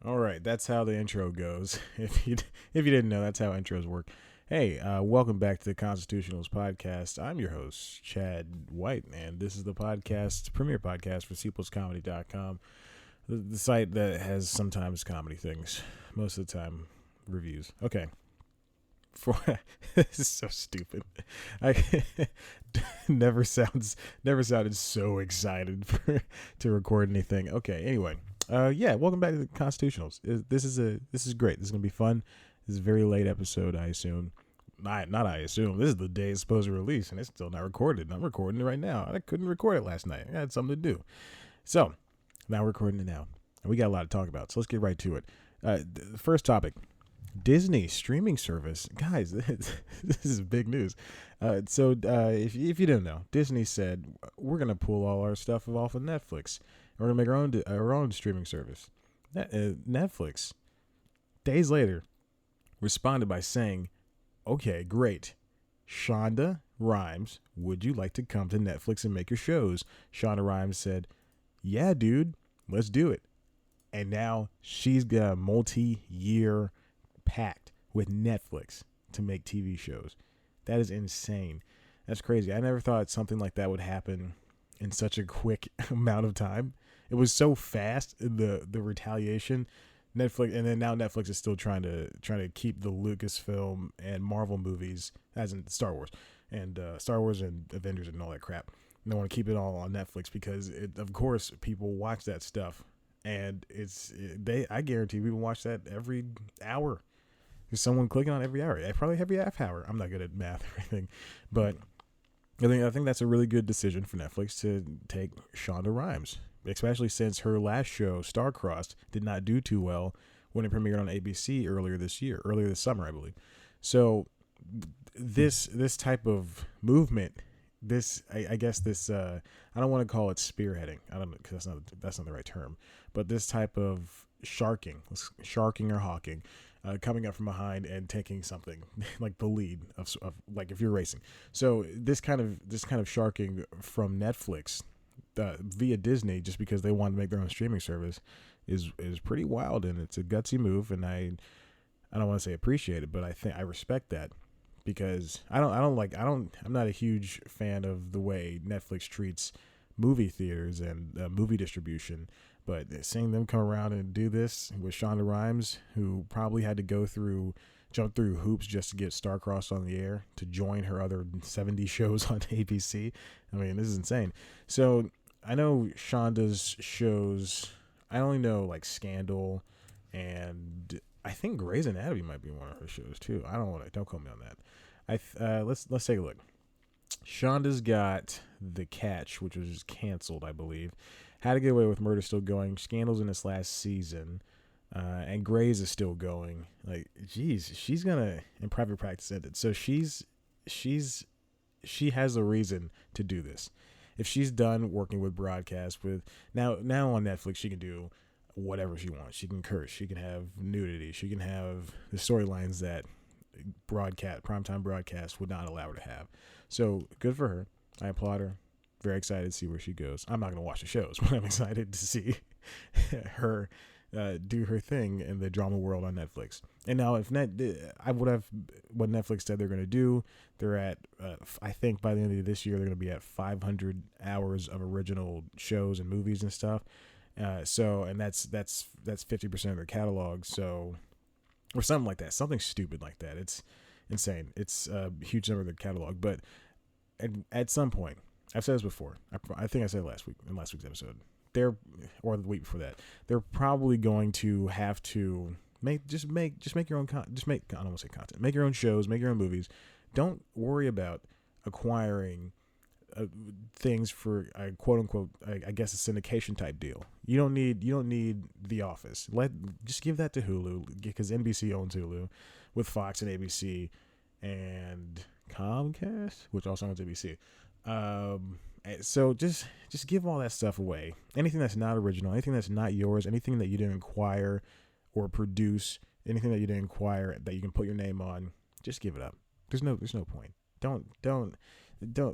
All right, that's how the intro goes. If you didn't know, that's how intros work. Hey, welcome back to the Constitutionals podcast. I'm your host, Chad White, and this is the podcast, premier podcast for CPlusComedy.com, the site that has sometimes comedy things, most of the time reviews. Okay, for this is so stupid. I never sounded so excited to record anything. Okay, anyway. Yeah, welcome back to the Constitutionals. This is great. This is gonna be fun. This is a very late episode, I assume. Not I assume. This is the day it's supposed to release, and it's still not recorded. I'm recording it right now. I couldn't record it last night. I had something to do. So now we're recording it now, and we got a lot to talk about. So let's get right to it. The first topic: Disney streaming service. Guys, this is big news. If you didn't know, Disney said we're gonna pull all our stuff off of Netflix. We're gonna make our own streaming service. Netflix, days later, responded by saying, "Okay, great. Shonda Rhimes, would you like to come to Netflix and make your shows?" Shonda Rhimes said, "Yeah, dude, let's do it." And now she's got a multi-year pact with Netflix to make TV shows. That is insane. That's crazy. I never thought something like that would happen in such a quick amount of time. It was so fast, the retaliation. Netflix, and then now Netflix is still trying to keep the Lucasfilm and Marvel movies, as in Star Wars and Avengers and all that crap. And they want to keep it all on Netflix because of course people watch that stuff, and I guarantee people watch that every hour. There's someone clicking on every hour, probably every half hour. I'm not good at math or anything, but I think that's a really good decision for Netflix to take Shonda Rhimes, especially since her last show, Star-Crossed, did not do too well when it premiered on ABC earlier this summer, I believe. So this type of movement, I guess I don't want to call it spearheading. I don't know, because that's not the right term, but this type of sharking or hawking, coming up from behind and taking something like the lead of like if you're racing. So this kind of sharking from Netflix via Disney, just because they want to make their own streaming service, is pretty wild, and it's a gutsy move. And I don't want to say appreciate it, but I respect that, because I'm not a huge fan of the way Netflix treats movie theaters and movie distribution. But seeing them come around and do this with Shonda Rhimes, who probably had to jump through hoops just to get Star-Crossed on the air to join her other 70 shows on ABC. I mean, this is insane. So I know Shonda's shows. I only know like Scandal, and I think Grey's Anatomy might be one of her shows too. Don't quote me on that. Let's take a look. Shonda's got The Catch, which was canceled, I believe. How to Get Away with Murder still going. Scandal's in its last season, and Grey's is still going. Like, geez, she's gonna in Private Practice ended. So she has a reason to do this. If she's done working with broadcast with now on Netflix, she can do whatever she wants. She can curse. She can have nudity. She can have the storylines that primetime broadcast would not allow her to have. So good for her. I applaud her. Very excited to see where she goes. I'm not going to watch the shows, but I'm excited to see her do her thing in the drama world on Netflix. And now, what Netflix said they're going to do, they're at, I think by the end of this year, they're going to be at 500 hours of original shows and movies and stuff. And that's 50% of their catalog. So, or something like that, something stupid like that. It's insane. It's a huge number of their catalog. But at some point, I've said this before. I think I said it in last week's episode. Or the week before that, they're probably going to have to make your own I don't want to say content. Make your own shows, make your own movies. Don't worry about acquiring things for a quote unquote, I guess, a syndication type deal. You don't need The Office. Just give that to Hulu, because NBC owns Hulu, with Fox and ABC and Comcast, which also owns ABC. So just give all that stuff away. Anything that's not original, anything that's not yours, anything that you didn't acquire or produce, anything that you didn't acquire that you can put your name on, just give it up. There's no point. Don't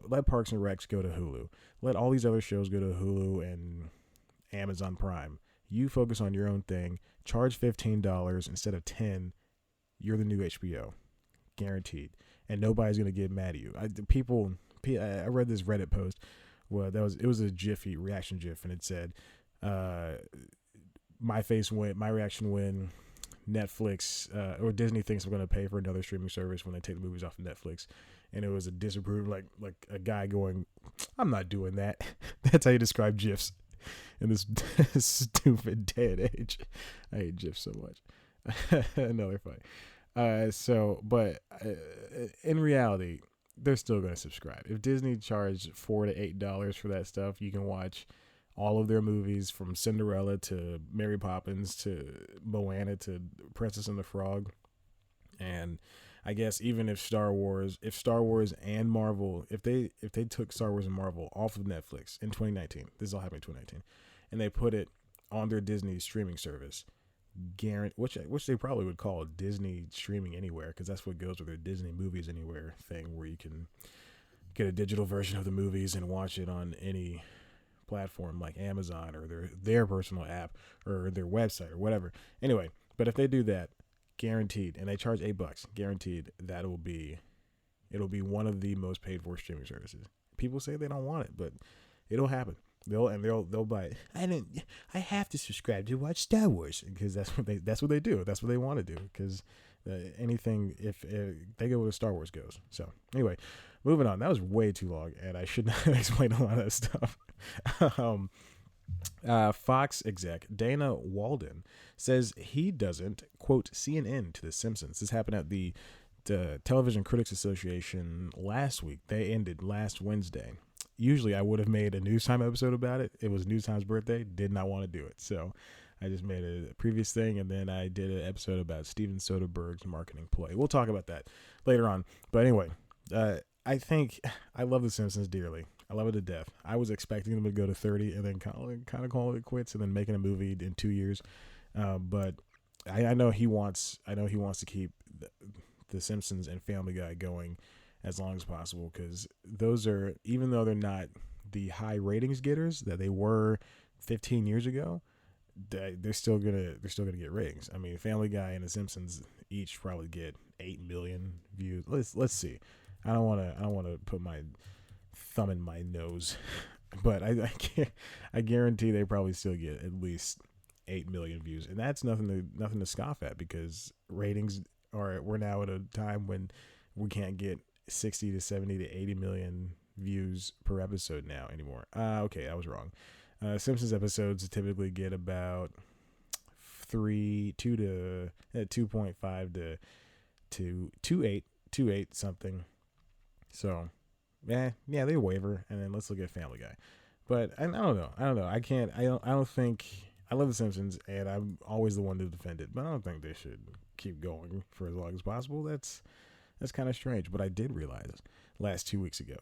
let Parks and Recs go to Hulu. Let all these other shows go to Hulu and Amazon Prime. You focus on your own thing. Charge $15 instead of 10. You're the new HBO, guaranteed, and nobody's gonna get mad at you. I read this Reddit post. Well, it was a Jiffy reaction GIF, and it said, "My reaction when Netflix or Disney thinks I'm gonna pay for another streaming service when they take the movies off of Netflix." And it was a disapproval, like a guy going, "I'm not doing that." That's how you describe GIFs in this stupid day and age. I hate GIFs so much. Another fight. But in reality, they're still going to subscribe. If Disney charged $4 to $8 for that stuff, you can watch all of their movies from Cinderella to Mary Poppins to Moana to Princess and the Frog. And I guess even if Star Wars and Marvel, if they took Star Wars and Marvel off of Netflix in 2019, this is all happening in 2019, and they put it on their Disney streaming service, which they probably would call Disney Streaming Anywhere, because that's what goes with their Disney Movies Anywhere thing, where you can get a digital version of the movies and watch it on any platform like Amazon or their personal app or their website or whatever. Anyway, but if they do that, guaranteed, and they charge $8, guaranteed that it'll be one of the most paid for streaming services. People say they don't want it, but it'll happen. They'll buy it. I have to subscribe to watch Star Wars, because that's what they do. That's what they want to do, because anything if they go where Star Wars goes. So anyway, moving on. That was way too long, and I should not explain a lot of that stuff. Fox exec Dana Walden says he doesn't, quote, see an end to The Simpsons. This happened at the Television Critics Association last week. They ended last Wednesday. Usually I would have made a News Time episode about it. It was News Time's birthday. Did not want to do it. So I just made a previous thing, and then I did an episode about Steven Soderbergh's marketing ploy. We'll talk about that later on. But anyway, I think I love The Simpsons dearly. I love it to death. I was expecting them to go to 30 and then kind of call it quits, and then making a movie in 2 years. But I know he wants to keep the Simpsons and Family Guy going as long as possible, because those are, even though they're not the high ratings getters that they were 15 years ago, they're still gonna get ratings. I mean, Family Guy and The Simpsons each probably get 8 million views. Let's see. I don't want to put my thumb in my nose, but I guarantee they probably still get at least 8 million views, and that's nothing to scoff at, because ratings we're now at a time when we can't get 60 to 70 to 80 million views per episode now anymore. Okay, I was wrong. Simpsons episodes typically get about 2.5 to 2.8 something. So, yeah, they waver. And then let's look at Family Guy. But I don't know. I don't think. I love The Simpsons, and I'm always the one to defend it. But I don't think they should keep going for as long as possible. That's kind of strange. But I did realize 2 weeks ago,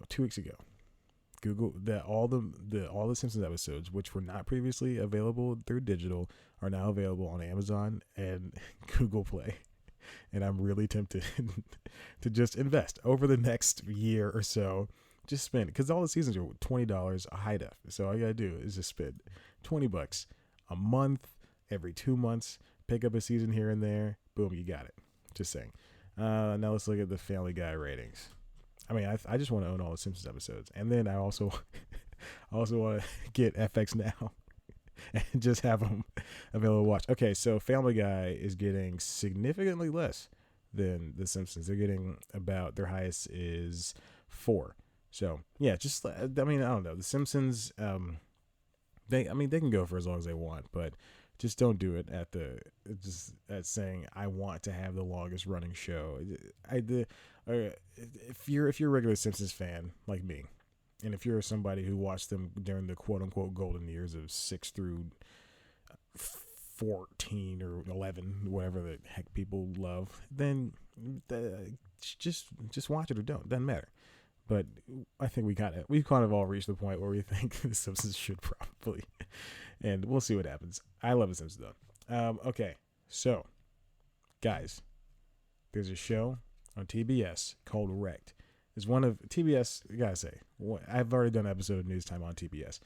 Google that all the Simpsons episodes, which were not previously available through digital, are now available on Amazon and Google Play. And I'm really tempted to just invest over the next year or so. Just spend, because all the seasons are $20 a high def. So all you gotta do is just spend $20 a month, every 2 months. Pick up a season here and there. Boom, you got it. Just saying. Now let's look at the Family Guy ratings. I mean, I just want to own all the Simpsons episodes, and then I also want to get FX Now and just have them available to watch. Okay, so Family Guy is getting significantly less than The Simpsons. They're getting about, their highest is 4. So yeah, just, I mean, I don't know. The Simpsons, they can go for as long as they want, but just don't do it at saying I want to have the longest running show. If you're a regular Simpsons fan like me, and if you're somebody who watched them during the quote unquote golden years of 6 through 14 or 11, whatever the heck people love, then just watch it or don't. Doesn't matter. But I think we've kind of all reached the point where we think The Simpsons should probably, and we'll see what happens. I love The Simpsons though. Okay, so guys, there's a show on TBS called Wrecked. It's one of TBS. I gotta say, I've already done an episode of News Time on TBS,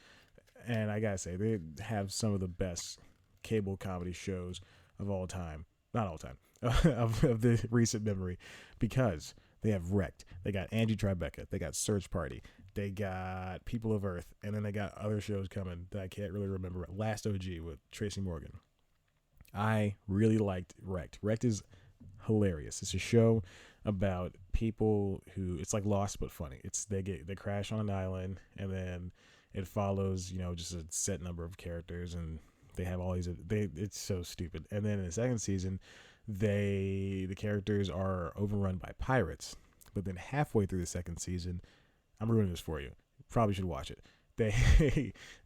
and I gotta say they have some of the best cable comedy shows of all time. Not all time. of the recent memory, because they have Wrecked. They got Angie Tribeca. They got Search Party. They got People of Earth. And then they got other shows coming that I can't really remember. Last OG with Tracy Morgan. I really liked Wrecked. Wrecked is hilarious. It's a show about people who, it's like Lost but funny. They crash on an island, and then it follows, just a set number of characters, and they have all these. It's so stupid. And then in the second season, the characters are overrun by pirates. But then halfway through the second season, I'm ruining this for you. Probably should watch it.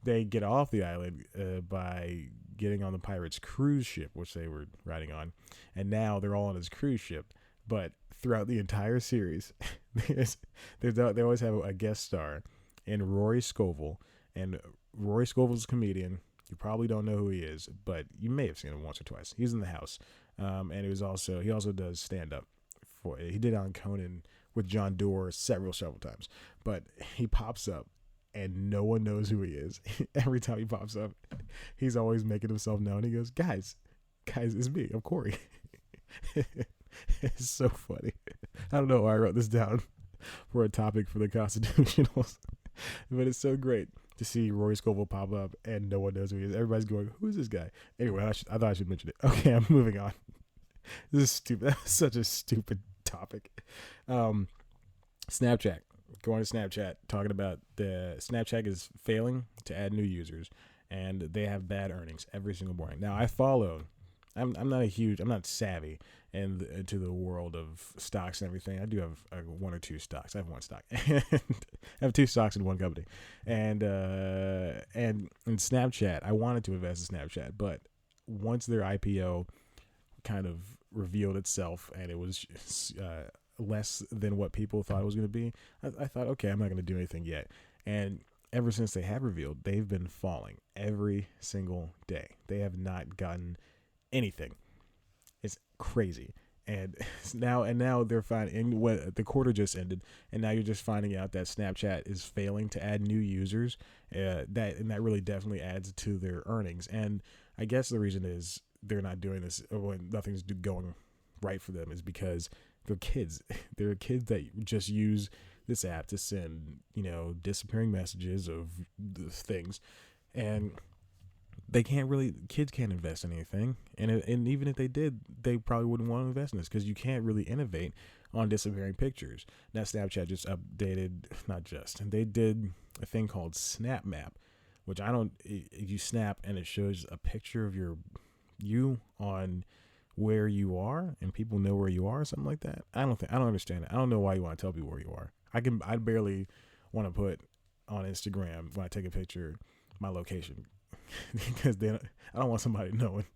They get off the island by getting on the pirates' cruise ship, which they were riding on, and now they're all on this cruise ship. But throughout the entire series, they always have a guest star in Rory Scovel, and Rory Scovel's a comedian. You probably don't know who he is, but you may have seen him once or twice. He's in the house, and he also does stand up. He did on Conan with John Doerr several times, but he pops up and no one knows who he is. Every time he pops up, he's always making himself known. He goes, guys, it's me. I'm Corey. It's so funny. I don't know why I wrote this down for a topic for the Constitutionals, but it's so great to see Rory Scovel pop up and no one knows who he is. Everybody's going, who's this guy? Anyway, I thought I should mention it. Okay, I'm moving on. This is stupid. That was such a stupid topic. Snapchat. Going to Snapchat, talking about the Snapchat is failing to add new users, and they have bad earnings every single morning. Now, I'm not savvy into the world of stocks and everything. I do have one or two stocks. I have one stock. I have two stocks in one company. And in Snapchat, I wanted to invest in Snapchat, but once their IPO kind of revealed itself and it was less than what people thought it was going to be, I thought, okay, I'm not going to do anything yet. And ever since they have revealed, they've been falling every single day. They have not gotten anything. It's crazy. And now they're finding, what the quarter just ended, and now you're just finding out that Snapchat is failing to add new users. That really definitely adds to their earnings. And I guess the reason is they're not doing this when nothing's going right for them is because they're kids. They're kids that just use this app to send, disappearing messages of things, and kids can't invest in anything. And even if they did, they probably wouldn't want to invest in this because you can't really innovate on disappearing pictures. Now Snapchat just updated, they did a thing called Snap Map, which you snap and it shows a picture of you on where you are and people know where you are or something like that. I don't understand it. I don't know why you want to tell people where you are. I barely want to put on Instagram when I take a picture my location because then I don't want somebody knowing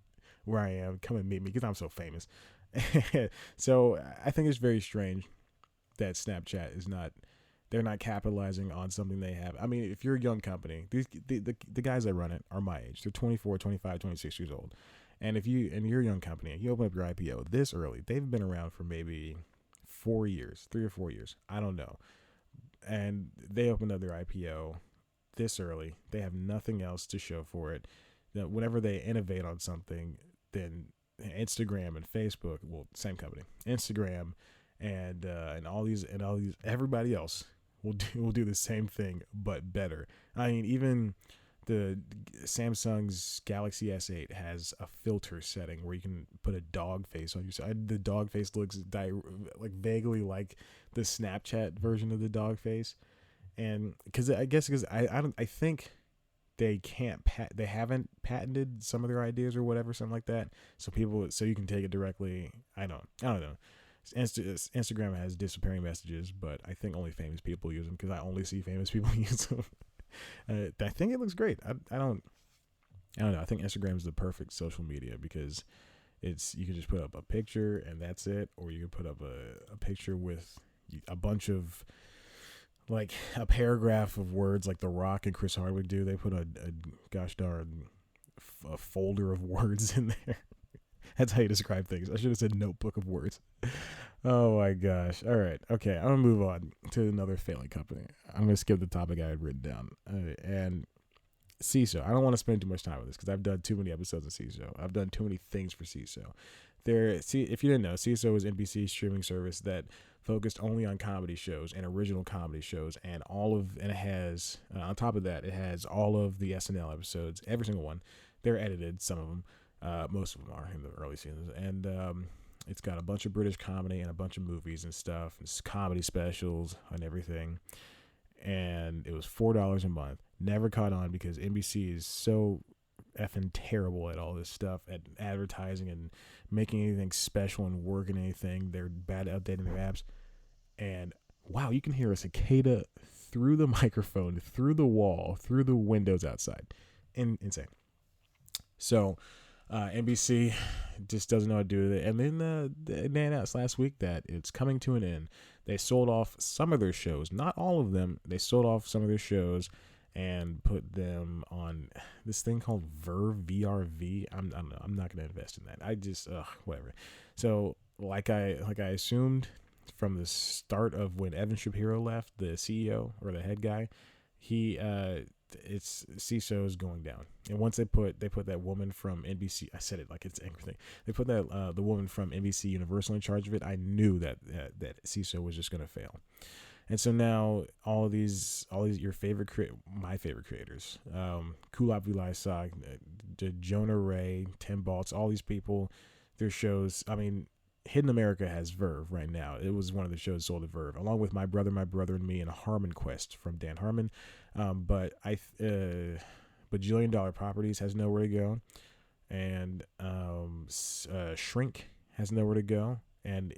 where I am. Come and meet me because I'm so famous. So I think it's very strange that Snapchat they're not capitalizing on something they have. I mean, if you're a young company, the guys that run it are my age. They're 24, 25, 26 years old. And you're a young company, you open up your IPO this early, they've been around for maybe 3 or 4 years. I don't know. And they opened up their IPO this early. They have nothing else to show for it. Whenever they innovate on something, then Instagram and Facebook, well, same company, Instagram and all these everybody else will do the same thing but better. I mean, even the Samsung's Galaxy S8 has a filter setting where you can put a dog face on your side. The dog face looks vaguely like the Snapchat version of the dog face, and because I think they haven't patented some of their ideas or whatever, something like that. So you can take it directly. I don't know. Instagram has disappearing messages, but I think only famous people use them because I only see famous people use them. I think it looks great. I don't know. I think Instagram is the perfect social media because you can just put up a picture and that's it, or you can put up a picture with a bunch of like a paragraph of words like The Rock and Chris Hardwick do. They put a gosh darn a folder of words in there. That's how you describe things. I should have said notebook of words. Oh my gosh. All right. Okay. I'm going to move on to another failing company. I'm going to skip the topic I had written down. And Seeso. I don't want to spend too much time with this because I've done too many episodes of Seeso. I've done too many things for Seeso. If you didn't know, Seeso is NBC's streaming service that focused only on comedy shows and original comedy shows, and it has on top of that, it has all of the SNL episodes, every single one. They're edited, some of them, most of them are in the early seasons, and it's got a bunch of British comedy and a bunch of movies and stuff, and comedy specials and everything. And it was $4 a month. Never caught on because NBC is so effing terrible at all this stuff, at advertising and making anything special and working anything. They're bad at updating their apps. And wow, you can hear a cicada through the microphone, through the wall, through the windows outside. Insane. So NBC just doesn't know how to do it. And then they announced last week that it's coming to an end. They sold off some of their shows, not all of them. They sold off some of their shows and put them on this thing called Verve, VRV. I'm not going to invest in that. I just whatever. So like I assumed from the start of when Evan Shapiro left, the CEO or the head guy, it's Seeso is going down. And once they put that woman from NBC, I said it like it's everything. They put that the woman from NBC Universal in charge of it. I knew that Seeso was just going to fail. And so now all these your my favorite creators, Kulap Vilaysack, Jonah Ray, Tim Baltz, all these people, their shows. I mean, Hidden America has Verve right now. It was one of the shows sold at Verve, along with My Brother and Me and Harmon Quest from Dan Harmon. But Bajillion Dollar Properties has nowhere to go, and Shrink has nowhere to go, and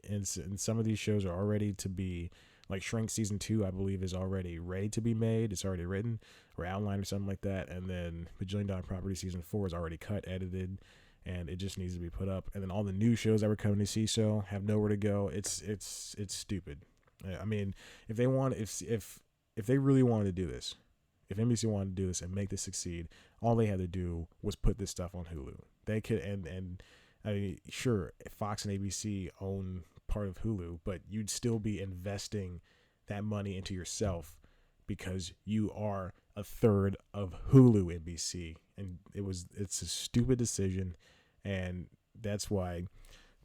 some of these shows are already to be, like Shrink season 2, I believe, is already ready to be made. It's already written or outlined or something like that, and then Bajillion Dollar Properties season 4 is already cut, edited, and it just needs to be put up. And then all the new shows that were coming to Seeso have nowhere to go. It's stupid. I mean, if they really wanted to do this, if NBC wanted to do this and make this succeed, all they had to do was put this stuff on Hulu. They could, and I mean, sure, Fox and ABC own part of Hulu, but you'd still be investing that money into yourself because you are a third of Hulu NBC, and it's a stupid decision, and that's why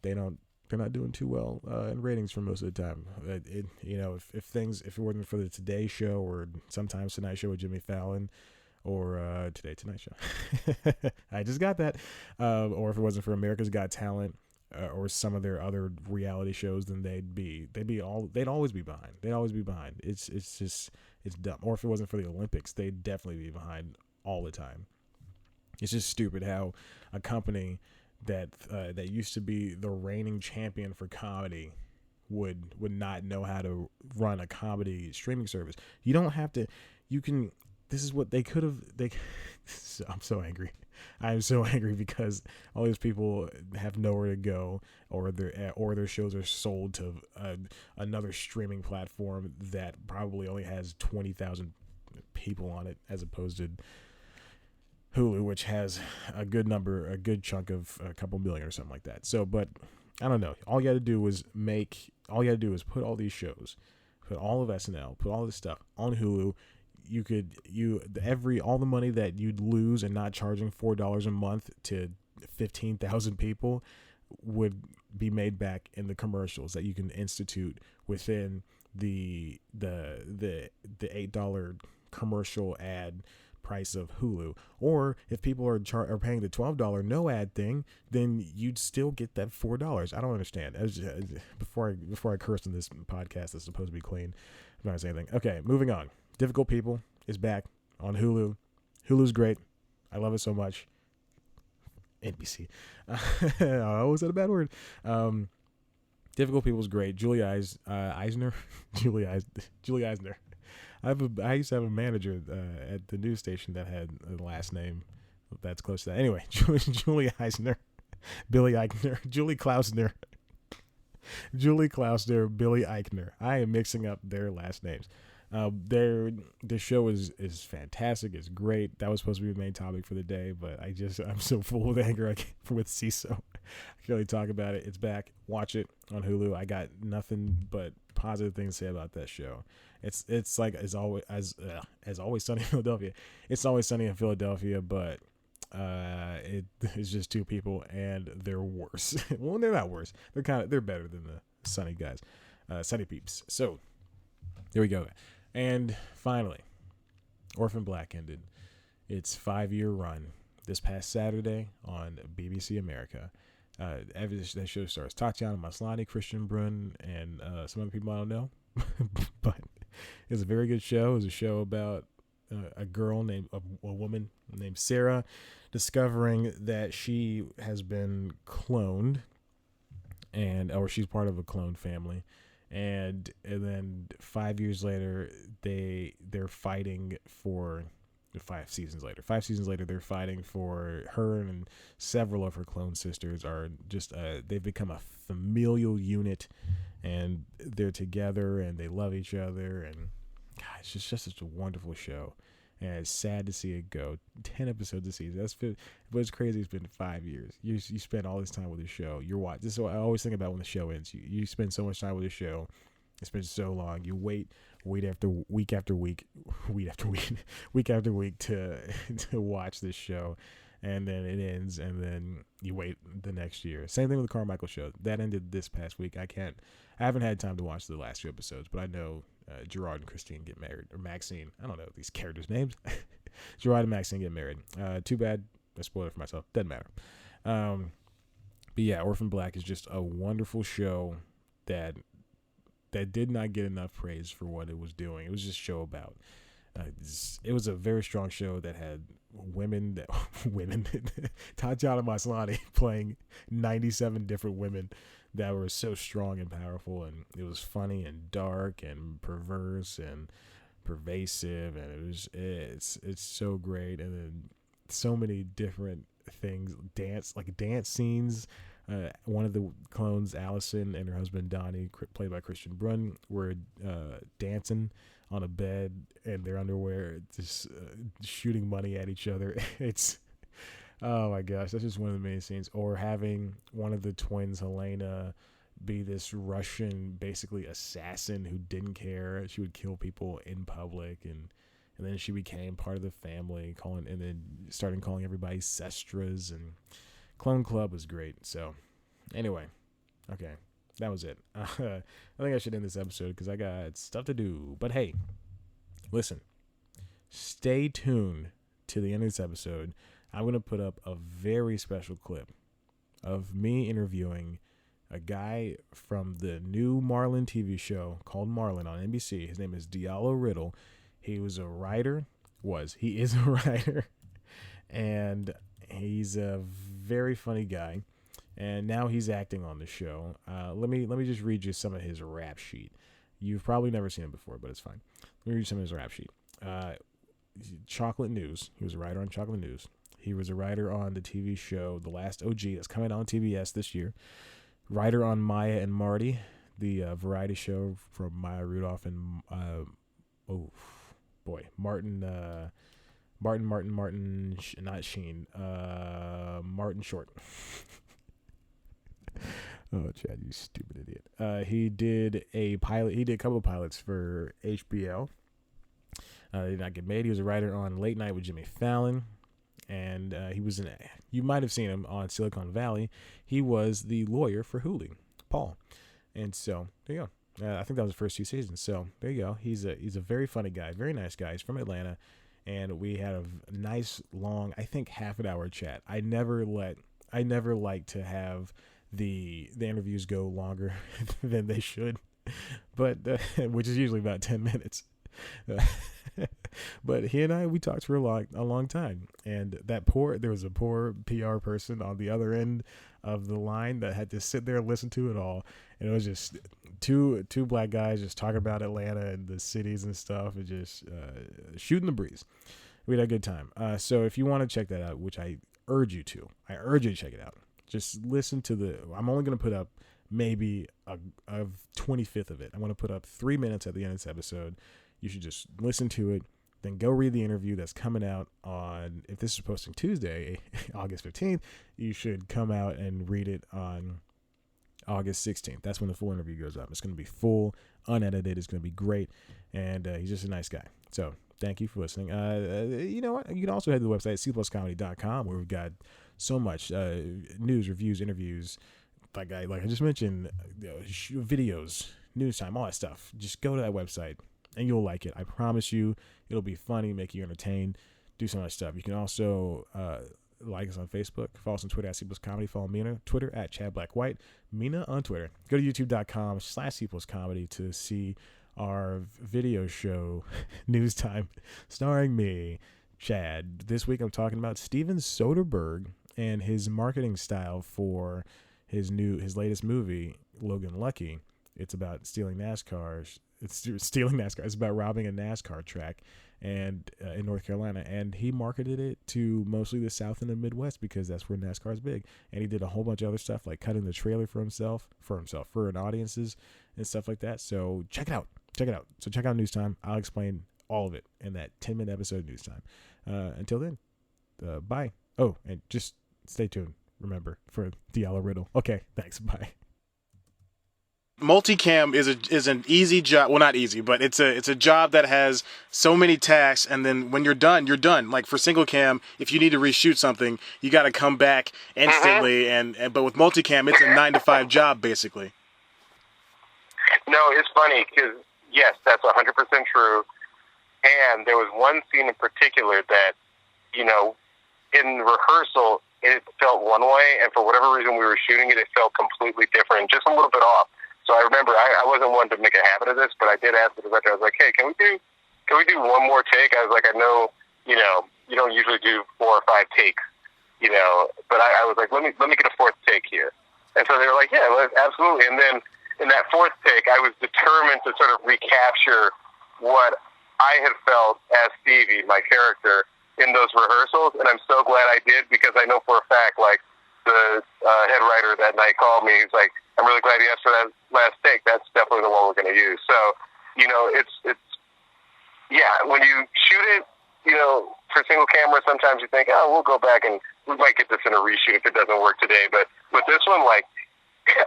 they're not doing too well in ratings for most of the time. If it wasn't for the Today Show or sometimes Tonight Show with Jimmy Fallon or Tonight Show, I just got that, or if it wasn't for America's Got Talent or some of their other reality shows, then they'd always be behind. They'd always be behind. It's dumb. Or if it wasn't for the Olympics, they'd definitely be behind all the time. It's just stupid how a company that used to be the reigning champion for comedy would not know how to run a comedy streaming service. You don't have to. You can. This is what they could have. I'm so angry. I'm so angry because all these people have nowhere to go, or their shows are sold to another streaming platform that probably only has 20,000 people on it, as opposed to Hulu, which has a good chunk of a couple million or something like that. So, but I don't know. All you got to do is put all these shows, put all of SNL, put all this stuff on Hulu. All the money that you'd lose in not charging $4 a month to 15,000 people would be made back in the commercials that you can institute within the $8 commercial ad price of Hulu. Or if people are paying the $12 no ad thing, then you'd still get that $4. I don't understand. Before I curse on this podcast that's supposed to be clean, I'm not gonna say anything. Okay, moving on. Difficult People is back on Hulu. Hulu's great. I love it so much. NBC. I always said a bad word. Difficult People is great. Julie Eisner. I used to have a manager at the news station that had a last name that's close to that. Anyway, Julie Eisner, Billy Eichner, Julie Klausner, Billy Eichner. I am mixing up their last names. Their show is fantastic. It's great. That was supposed to be the main topic for the day, but I'm so full of anger with Seeso. I can really talk about it. It's back. Watch it on Hulu. I got nothing but positive things to say about that show. It's like as always sunny in Philadelphia. It's always sunny in Philadelphia, but it's just two people and they're worse. Well, they're not worse. They're better than the sunny guys, sunny peeps. So there we go. And finally, Orphan Black ended its 5-year run this past Saturday on BBC America. That show stars Tatiana Maslany, Christian Brun, and some other people I don't know. But it's a very good show. It was a show about a woman named Sarah discovering that she has been cloned, or she's part of a cloned family. And then 5 years later, they're fighting for 5 seasons later. 5 seasons later, they're fighting for her, and several of her clone sisters are just they've become a familial unit, and they're together and they love each other, and God, it's just such a wonderful show. And it's sad to see it go. 10 episodes a season. But it's crazy. It's been 5 years. You spend all this time with the show. You're watching. This is what I always think about when the show ends. You spend so much time with the show. It's been so long. You wait after week after week to watch this show, and then it ends, and then you wait the next year. Same thing with the Carmichael show. That ended this past week. I haven't had time to watch the last 2 episodes, but I know Gerard and Christine get married, or Maxine. I don't know these characters' names. Gerard and Maxine get married. Too bad. I spoiled it for myself. Doesn't matter. But yeah, Orphan Black is just a wonderful show that did not get enough praise for what it was doing. It was just a show about. It was a very strong show that had women. Tatiana Maslany playing 97 different women that were so strong and powerful, and it was funny and dark and perverse and pervasive, and it's so great. And then so many different things, dance scenes. One of the clones, Allison, and her husband Donnie, played by Christian Brun, were dancing on a bed in their underwear, just shooting money at each other. It's, oh my gosh, that's just one of the main scenes. Or having one of the twins, Helena, be this Russian, basically assassin who didn't care. She would kill people in public, and then she became part of the family, and then starting calling everybody sestras, and Clone Club was great. So anyway, okay, that was it. I think I should end this episode because I got stuff to do. But hey, listen, stay tuned to the end of this episode. I'm going to put up a very special clip of me interviewing a guy from the new Marlon TV show called Marlon on NBC. His name is Diallo Riddle. He is a writer, and he's a very funny guy, and now he's acting on the show. Let me just read you some of his rap sheet. You've probably never seen him before, but it's fine. Let me read you some of his rap sheet. Chocolate News. He was a writer on Chocolate News. He was a writer on the TV show The Last OG that's coming out on TBS this year. Writer on Maya and Marty, the variety show from Maya Rudolph and Martin, not Sheen, Martin Short. Oh, Chad, you stupid idiot. He did a couple of pilots for HBO. They did not get made. He was a writer on Late Night with Jimmy Fallon, and you might have seen him on Silicon Valley. He was the lawyer for Hooli, Paul. And so there you go. I think that was the first 2 seasons. So there you go. He's a very funny guy, very nice guy. He's from Atlanta. And we had a nice, long, I think half an hour chat. I never like to have the interviews go longer than they should, but which is usually about 10 minutes. But he and we talked for a long time. And there was a poor PR person on the other end of the line that had to sit there and listen to it all. And it was just two black guys just talking about Atlanta and the cities and stuff, and just shooting the breeze. We had a good time. So if you want to check that out, which I urge you to check it out. Just listen to I'm only going to put up maybe a 25th of it. I'm going to put up 3 minutes at the end of this episode. You should just listen to it, then go read the interview that's coming out on, if this is posting Tuesday, August 15th, you should come out and read it on August 16th. That's when the full interview goes up. It's going to be full, unedited. It's going to be great. And he's just a nice guy. So thank you for listening. You know what? You can also head to the website, cpluscomedy.com, where we've got so much news, reviews, interviews, like I just mentioned, videos, news time, all that stuff. Just go to that website and you'll like it. I promise you, it'll be funny, make you entertained, do some of that stuff. You can also like us on Facebook, follow us on Twitter at cpluscomedy, follow me on Twitter at ChadBlackWhite, Mina on Twitter. Go to youtube.com/cpluscomedy to see our video show, News Time, starring me, Chad. This week I'm talking about Steven Soderbergh and his marketing style for his latest movie, Logan Lucky. It's about stealing NASCARs. It's about robbing a NASCAR track and in North Carolina, and he marketed it to mostly the South and the Midwest because that's where NASCAR is big. And he did a whole bunch of other stuff like cutting the trailer for an audiences and stuff like that. So check it out. So check out News Time. I'll explain all of it in that 10-minute episode of News Time. Until then, bye. Oh, and just stay tuned. Remember, for Diallo Riddle. Okay, thanks. Bye. Multicam is an easy job. Well, not easy, but it's a job that has so many tasks, and then when you're done, you're done. Like for single cam, if you need to reshoot something, you got to come back instantly. And but with multicam, it's a 9-to-5 job basically. No, it's funny because yes, that's 100% true. And there was one scene in particular that, in rehearsal, it felt one way, and for whatever reason we were shooting it, it felt completely different, just a little bit off. So I remember I wasn't one to make a habit of this, but I did ask the director. I was like, "Hey, can we do one more take?" I was like, "I know, you don't usually do 4 or 5 takes, but I was like, let me get a 4th take here." And so they were like, "Yeah, absolutely." And then in that 4th take, I was determined to sort of recapture what I had felt as Stevie, my character, in those rehearsals, and I'm so glad I did because I know for a fact, like, the head writer that night called me. He's like, "I'm really glad you asked for that last take. That's definitely the one we're going to use." So, when you shoot it, for single camera, sometimes you think, "Oh, we'll go back and we might get this in a reshoot if it doesn't work today." But with this one, like,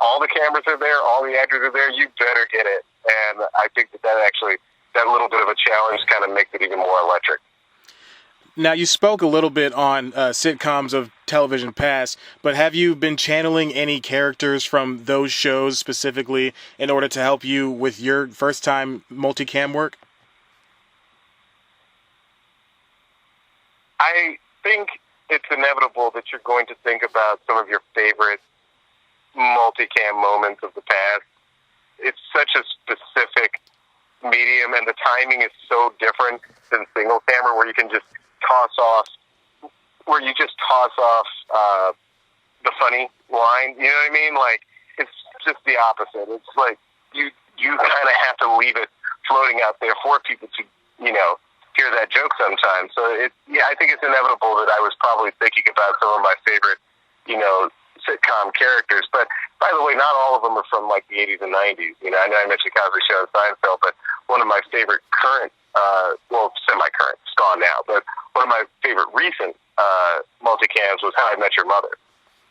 all the cameras are there, all the actors are there, you better get it. And I think that little bit of a challenge kind of makes it even more electric. Now, you spoke a little bit on sitcoms of television past, but have you been channeling any characters from those shows specifically in order to help you with your first-time multicam work? I think it's inevitable that you're going to think about some of your favorite multicam moments of the past. It's such a specific medium, and the timing is so different than single camera, where you can just toss off the funny line. You know what I mean? Like, it's just the opposite. It's like you kind of have to leave it floating out there for people to hear that joke sometimes. So I think it's inevitable that I was probably thinking about some of my favorite sitcom characters. But by the way, not all of them are from like the 80s and 90s. I know I mentioned Cosby Show and Seinfeld, but one of my favorite current, semi-current, it's gone now, but one of my favorite recent multicams was How I Met Your Mother.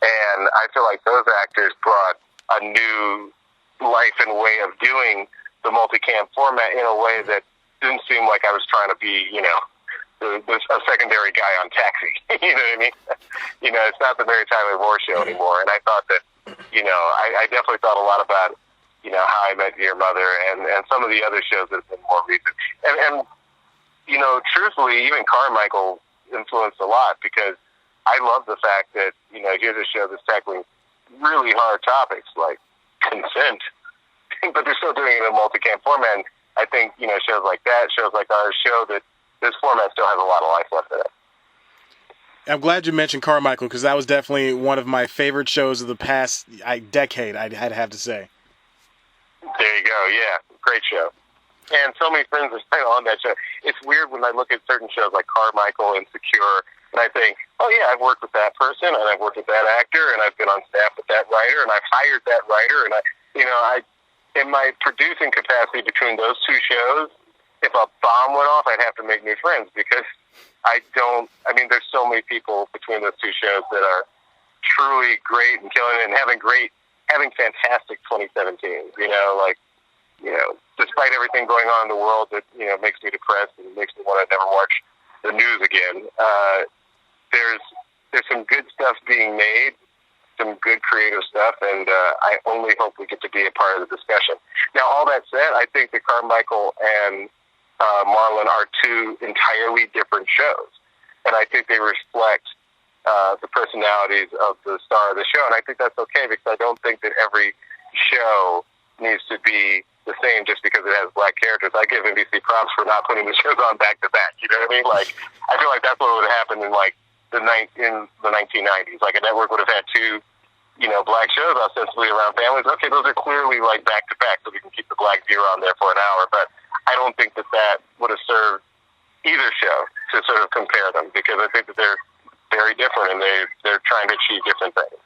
And I feel like those actors brought a new life and way of doing the multicam format in a way that didn't seem like I was trying to be, a secondary guy on Taxi. You know what I mean? It's not the Mary Tyler Moore Show anymore. And I thought that, I definitely thought a lot about, How I Met Your Mother and some of the other shows that have been more recent. And truthfully, even Carmichael influenced a lot because I love the fact that, here's a show that's tackling really hard topics like consent, but they're still doing it in a multicam format. And I think, shows like that, shows like ours show that this format still has a lot of life left in it. I'm glad you mentioned Carmichael because that was definitely one of my favorite shows of the past decade, I'd have to say. There you go, yeah. Great show. And so many friends are on that show. It's weird when I look at certain shows like Carmichael, Insecure, and I think, oh yeah, I've worked with that person, and I've worked with that actor, and I've been on staff with that writer, and I've hired that writer, and I in my producing capacity between those two shows, if a bomb went off, I'd have to make new friends because there's so many people between those two shows that are truly great and killing it and having great having fantastic 2017s. Despite everything going on in the world that makes me depressed and makes me want to never watch the news again. There's some good stuff being made, some good creative stuff, and I only hope we get to be a part of the discussion. Now, all that said, I think that Carmichael and Marlon are two entirely different shows, and I think they reflect the personalities of the star of the show, and I think that's okay because I don't think that every show needs to be the same just because it has black characters. I give NBC props for not putting the shows on back to back. You know what I mean? Like, I feel like that's what would have happened in the 1990s. Like, a network would have had two, black shows ostensibly around families. Okay, those are clearly like back to back, so we can keep the black viewer on there for an hour. But I don't think that would have served either show to sort of compare them because I think that they're very different and they're trying to achieve different things.